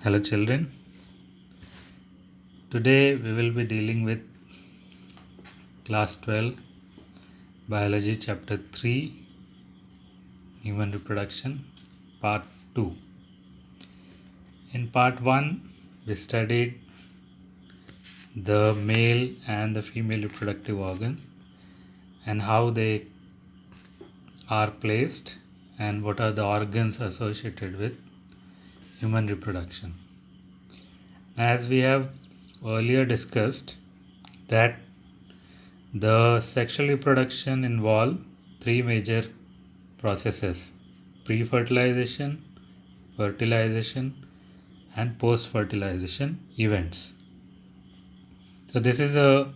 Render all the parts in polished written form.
Hello children, today we will be dealing with class 12 biology chapter 3 human reproduction part 2. In part 1 we studied the male and the female reproductive organs and how they are placed and what are the organs associated with human reproduction. As we have earlier discussed that the sexual reproduction involve three major processes: pre-fertilization, fertilization and post-fertilization events. So this is a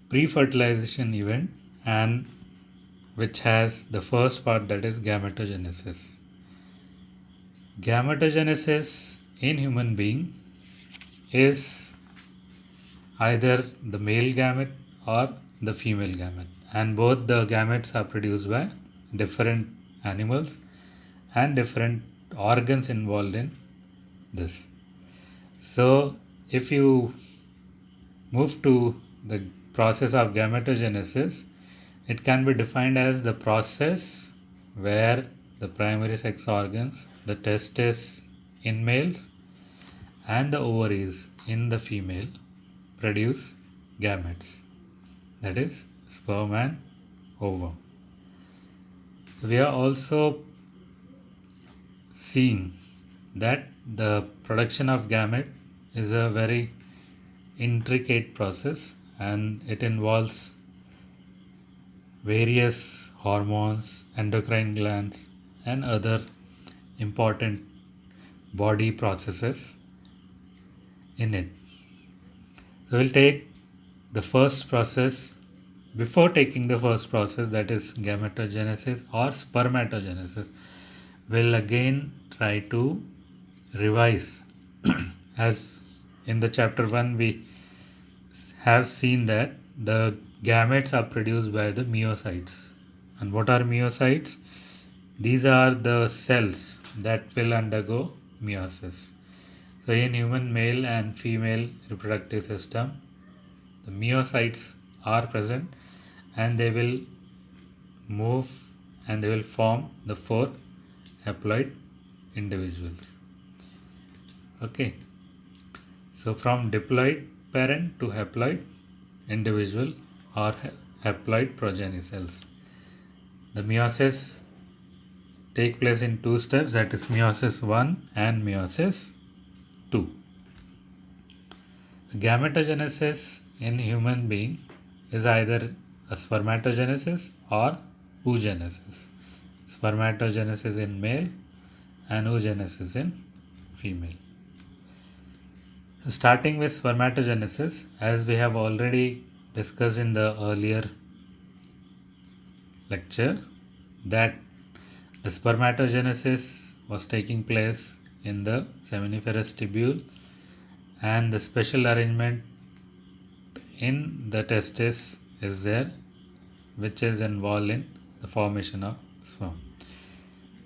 pre-fertilization event and which has the first part, that is gametogenesis. Gametogenesis in human being is either the male gamete or the female gamete, and both the gametes are produced by different animals and different organs involved in this. So if you move to the process of gametogenesis, it can be defined as the process where the primary sex organs, the testes in males and the ovaries in the female, produce gametes, that is sperm and ovum. We are also seeing that the production of gamete is a very intricate process and it involves various hormones, endocrine glands and other important body processes in it. So we'll take the first process. Before taking the first process, that is gametogenesis or spermatogenesis, we'll again try to revise. As in the chapter 1 we have seen that the gametes are produced by the myocytes. And what are myocytes? These are the cells that will undergo meiosis. So in human male and female reproductive system, the myocytes are present and they will move and they will form the 4 haploid individuals. Okay, so from diploid parent to haploid individual or haploid progeny cells. The meiosis take place in 2 steps, that is meiosis 1 and meiosis 2. Gametogenesis in human being is either a spermatogenesis or oogenesis. Spermatogenesis in male and oogenesis in female. Starting with spermatogenesis, as we have already discussed in the earlier lecture, that the spermatogenesis was taking place in the seminiferous tubule and the special arrangement in the testis is there, which is involved in the formation of sperm.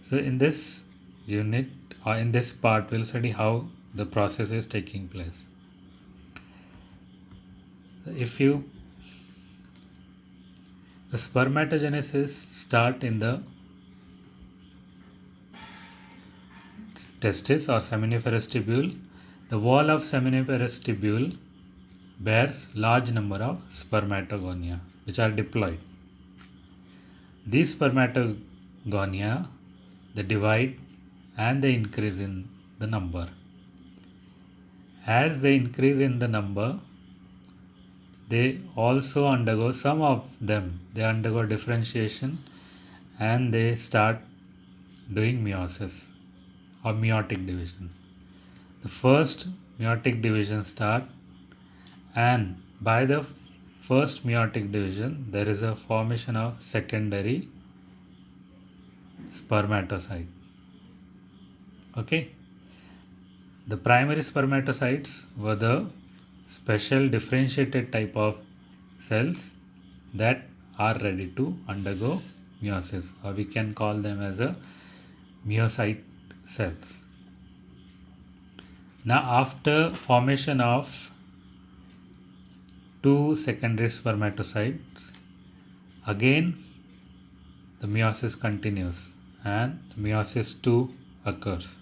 So in this unit or in this part, we'll study how the process is taking place. If you the spermatogenesis start in the testis or seminiferous tubule. The wall of seminiferous tubule bears large number of spermatogonia which are diploid. These spermatogonia, they divide and they increase in the number. As they increase in the number, they also undergo, some of them, they undergo differentiation and they start doing meiosis or meiotic division. The first meiotic division start, and by the first meiotic division there is a formation of secondary spermatocyte. Okay, the primary spermatocytes were the special differentiated type of cells that are ready to undergo meiosis, or we can call them as a meiocyte cells. Now after formation of two secondary spermatocytes, again the meiosis continues and meiosis 2 occurs.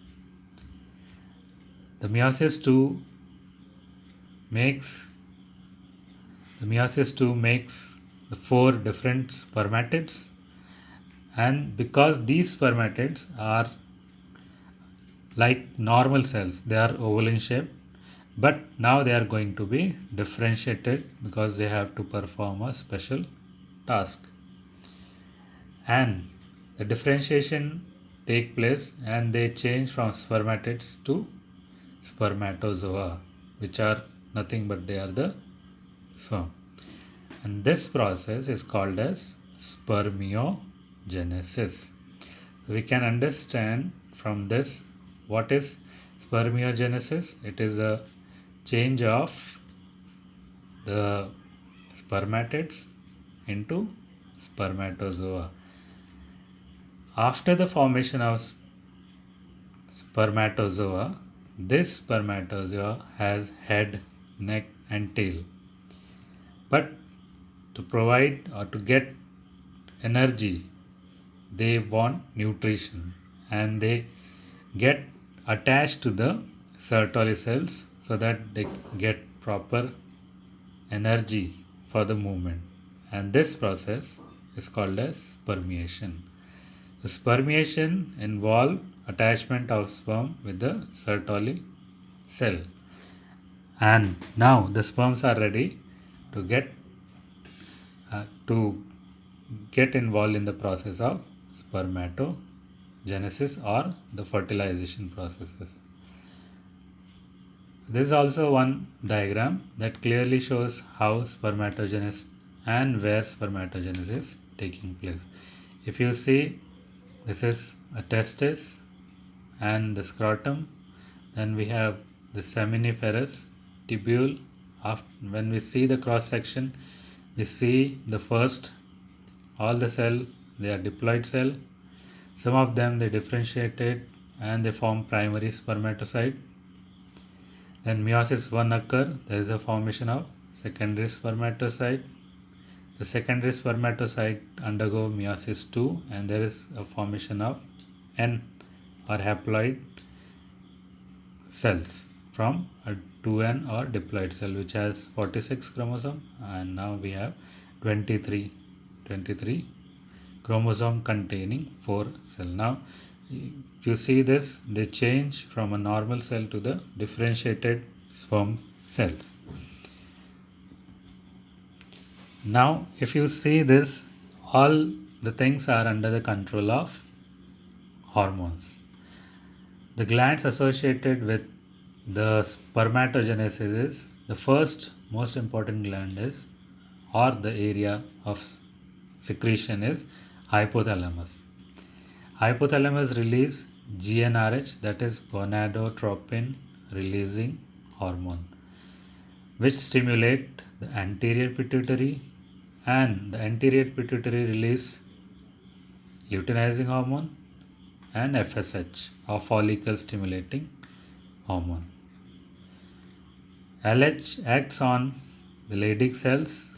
The meiosis 2 makes the four different spermatids, and because these spermatids are like normal cells, they are oval in shape, but now they are going to be differentiated because they have to perform a special task, and the differentiation take place and they change from spermatids to spermatozoa, which are nothing but they are the sperm, and this process is called as spermiogenesis. We can understand from this what is spermiogenesis. It is a change of the spermatids into spermatozoa. After the formation of spermatozoa, this spermatozoa has head, neck and tail. But to provide or to get energy, they want nutrition, and they get attached to the Sertoli cells so that they get proper energy for the movement, and this process is called as spermiation. The spermiation involves attachment of sperm with the Sertoli cell, and now the sperms are ready to get involved in the process of spermatogenesis or the fertilization processes. This is also one diagram that clearly shows how spermatogenesis and where spermatogenesis is taking place. If you see, this is a testis and the scrotum, then we have the seminiferous tubule. When we see the cross section, we see the first, all the cell, they are diploid cell. Some of them they differentiated and they form primary spermatocyte. Then meiosis 1 occur, there is a formation of secondary spermatocyte. The secondary spermatocyte undergo meiosis 2 and there is a formation of N or haploid cells from a 2N or diploid cell which has 46 chromosome, and now we have 23 chromosome containing 4 cell. Now if you see this, they change from a normal cell to the differentiated sperm cells. Now if you see this, all the things are under the control of hormones. The glands associated with the spermatogenesis is, the first most important gland is, or the area of secretion is hypothalamus. Hypothalamus release GnRH, that is gonadotropin releasing hormone, which stimulate the anterior pituitary, and the anterior pituitary release luteinizing hormone and FSH or follicle stimulating hormone. LH acts on the Leydig cells,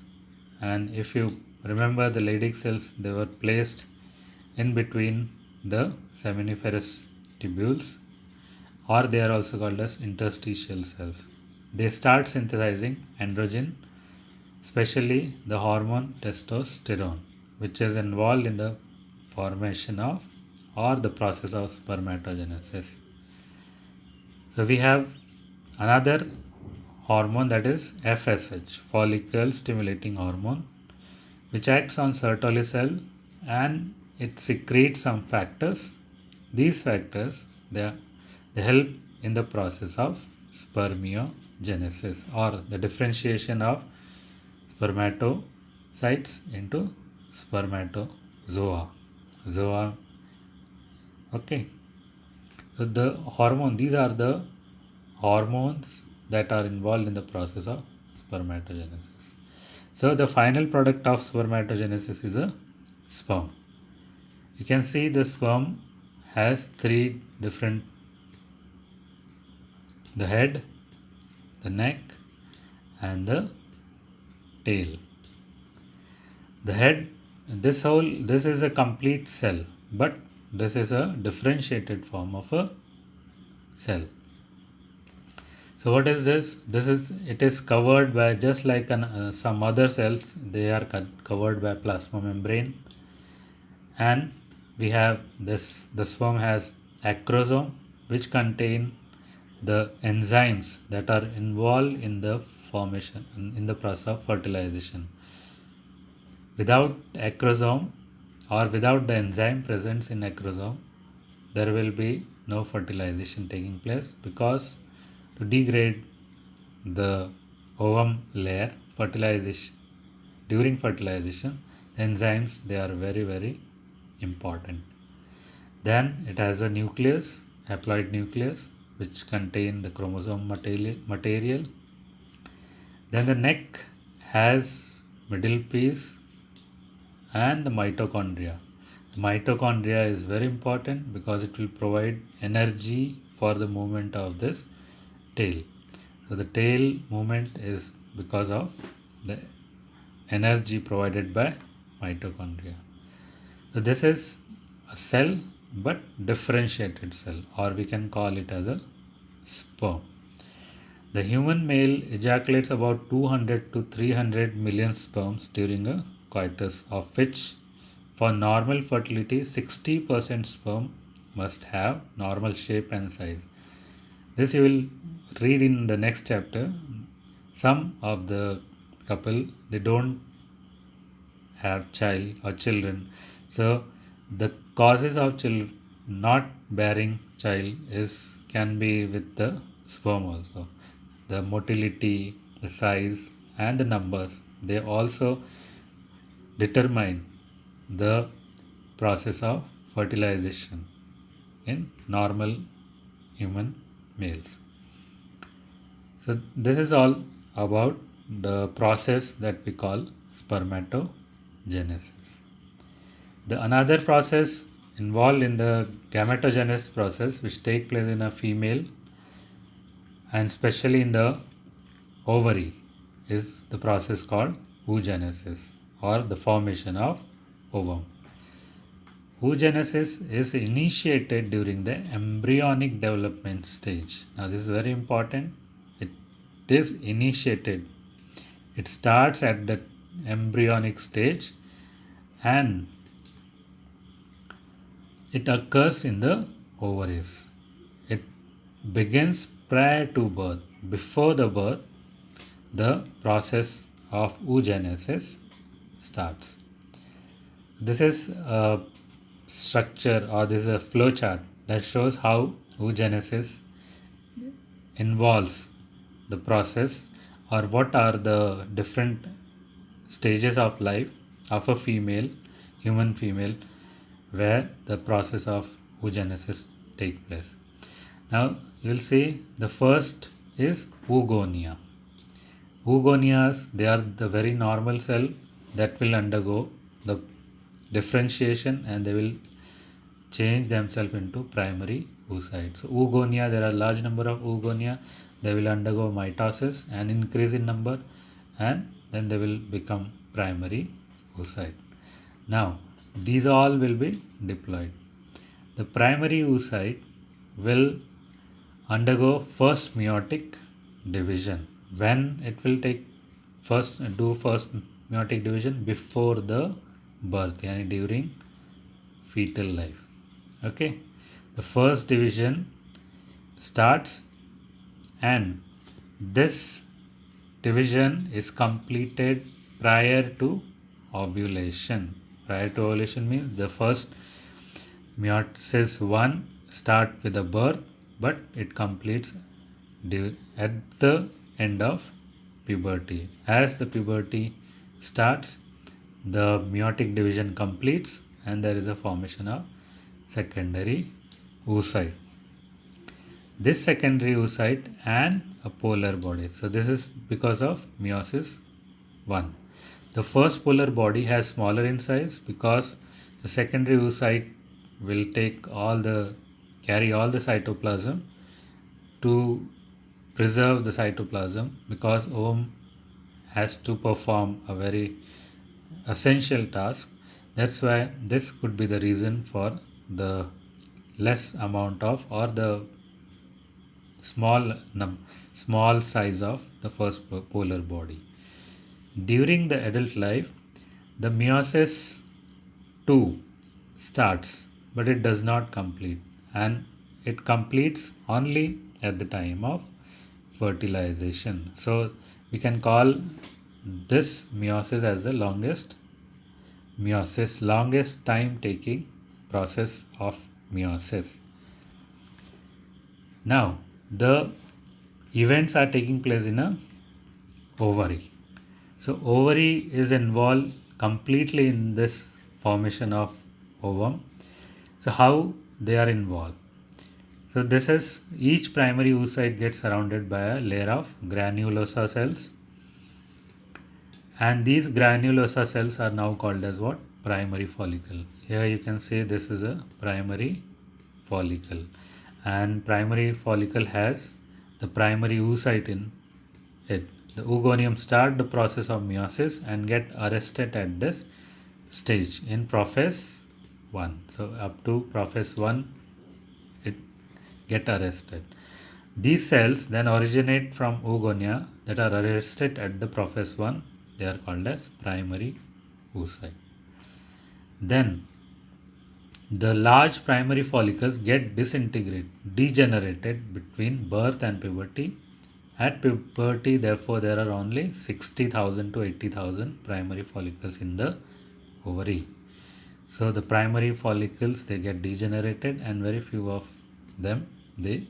and if you remember the Leydig cells, they were placed in between the seminiferous tubules, or they are also called as interstitial cells. They start synthesizing androgen, especially the hormone testosterone, which is involved in the formation of or the process of spermatogenesis. So we have another hormone, that is FSH, follicle stimulating hormone, which acts on Sertoli cell and it secretes some factors. These factors they help in the process of spermiogenesis or the differentiation of spermatocytes into spermatozoa. Okay. So these are the hormones that are involved in the process of spermatogenesis. So the final product of spermatogenesis is a sperm. You can see the sperm has three different the head, the neck, and the tail. The head, this is a complete cell, but this is a differentiated form of a cell. So what is this? It is covered by, just like some other cells, they are covered by plasma membrane, and we have this. The sperm has acrosome, which contain the enzymes that are involved in the formation, in the process of fertilization. Without acrosome, or without the enzyme presence in acrosome, there will be no fertilization taking place, because to degrade the ovum layer, fertilization, during fertilization, the enzymes, they are very important. Then it has a nucleus, haploid nucleus, which contain the chromosome material. Then the neck has middle piece and the mitochondria. The mitochondria is very important because it will provide energy for the movement of this tail. So the tail movement is because of the energy provided by mitochondria. So this is a cell, but differentiated cell, or we can call it as a sperm. The human male ejaculates about 200 to 300 million sperms during a coitus, of which for normal fertility 60% sperm must have normal shape and size. This you will read in the next chapter. Some of the couple, they don't have child or children, so the causes of not bearing child can be with the sperm also. The motility, the size, and the numbers, they also determine the process of fertilization in normal human males. So this is all about the process that we call spermatogenesis. The another process involved in the gametogenesis process, which take place in a female and especially in the ovary, is the process called oogenesis, or the formation of ovum. Oogenesis is initiated during the embryonic development stage. Now this is very important. It is initiated. It starts at the embryonic stage and it occurs in the ovaries. It begins prior to birth. Before the birth, the process of oogenesis starts. This is a structure, or this is a flow chart that shows how oogenesis involves the process, or what are the different stages of life of a human female, where the process of oogenesis take place. Now you will see the first is oogonia. Oogonias, they are the very normal cell that will undergo the differentiation and they will change themselves into primary oocyte. So oogonia, there are large number of oogonia. They will undergo mitosis and increase in number, and then they will become primary oocyte. Now these all will be diploid. The primary oocyte will undergo first meiotic division. When it will first meiotic division? Before the birth, yani during fetal life. Okay, the first division starts, and this division is completed prior to ovulation. Prior to ovulation means the first meiosis 1 start with the birth, but it completes at the end of puberty. As the puberty starts, the meiotic division completes and there is a formation of secondary oocyte. This secondary oocyte and a polar body. So this is because of meiosis 1. The first polar body has smaller in size because the secondary oocyte will carry all the cytoplasm to preserve the cytoplasm, because ovum has to perform a very essential task. That's why this could be the reason for the less amount of, or the small small size of the first polar body. During the adult life, the meiosis 2 starts, but it does not complete, and it completes only at the time of fertilization. So we can call this meiosis as the longest time taking process of meiosis. Now, the events are taking place in a ovary. So ovary is involved completely in this formation of ovum. So how they are involved? So this is, each primary oocyte gets surrounded by a layer of granulosa cells, and these granulosa cells are now called as what? Primary follicle. Here you can say this is a primary follicle, and primary follicle has the primary oocyte in it. The oogonium start the process of meiosis and get arrested at this stage in prophase 1. So up to prophase 1 it get arrested. These cells then originate from oogonia that are arrested at the prophase 1. They are called as primary oocyte. Then the large primary follicles get degenerated between birth and puberty. At puberty, therefore, there are only 60,000 to 80,000 primary follicles in the ovary. So the primary follicles, they get degenerated, and very few of them they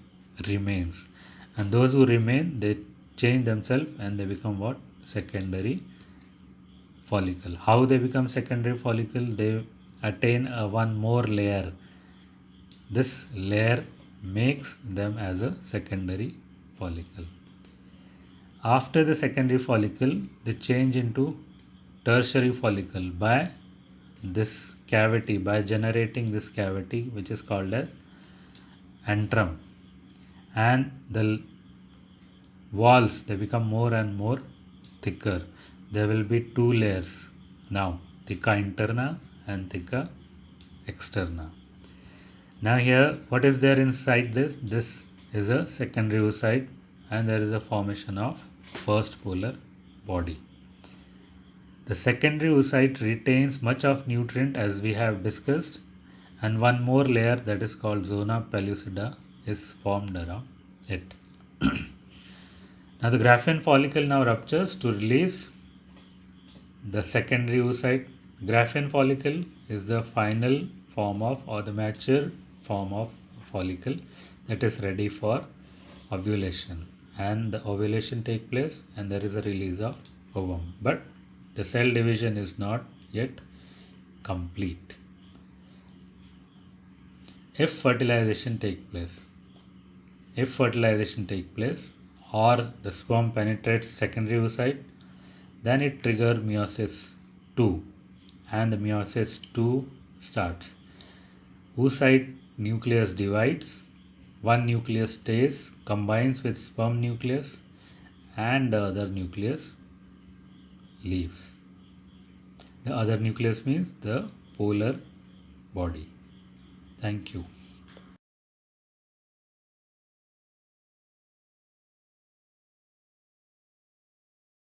remains. And those who remain, they change themselves and they become what? Secondary follicle. How they become secondary follicle? They attain one more layer. This layer makes them as a secondary follicle. After the secondary follicle, they change into tertiary follicle by this cavity, by generating this cavity which is called as antrum, and the walls, they become more and more thicker. There will be two layers now, theca interna and theca externa. Now here, what is there inside this? This is a secondary oocyte, and there is a formation of first polar body. The secondary oocyte retains much of nutrient as we have discussed, and one more layer, that is called zona pellucida, is formed around it. Now the Graafian follicle now ruptures to release the secondary oocyte. Graafian follicle is the final form of, or the mature form of follicle that is ready for ovulation, and the ovulation take place and there is a release of ovum, but the cell division is not yet complete. If fertilization take place, or the sperm penetrates secondary oocyte, then it trigger meiosis 2, and the meiosis 2 starts. Oocyte nucleus divides, one nucleus stays, combines with sperm nucleus, and the other nucleus leaves. The other nucleus means the polar body. Thank you.